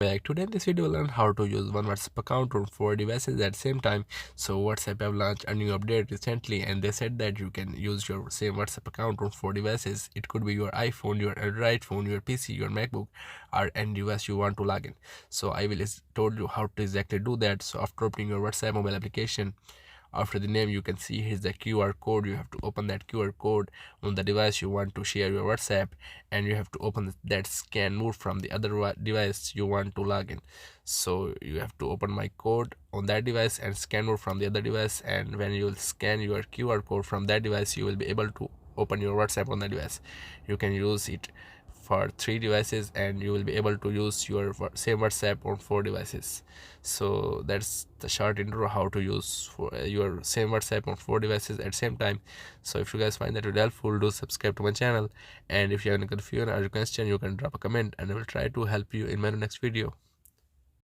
Back. Today in this video we'll learn how to use one WhatsApp account on 4 devices at the same time. So WhatsApp have launched a new update recently and they said that you can use your same WhatsApp account on 4 devices. It could be your iPhone, your Android phone, your PC, your MacBook, or any device you want to log in. So I will told you how to exactly do that. So after opening your WhatsApp mobile application, after the name you can see here's the QR code. You have to open that QR code on the device you want to share your WhatsApp, and you have to open that scan mode from the other device you want to log in. So you have to open my code on that device and scan mode from the other device, and when you will scan your QR code from that device you will be able to open your WhatsApp on the device. You can use it for 3 devices and you will be able to use your same WhatsApp on 4 devices. So that's the short intro how to use for your same WhatsApp on 4 devices at the same time. So if you guys find that video helpful, do subscribe to my channel, and if you have any confusion or question you can drop a comment and I will try to help you in my next video.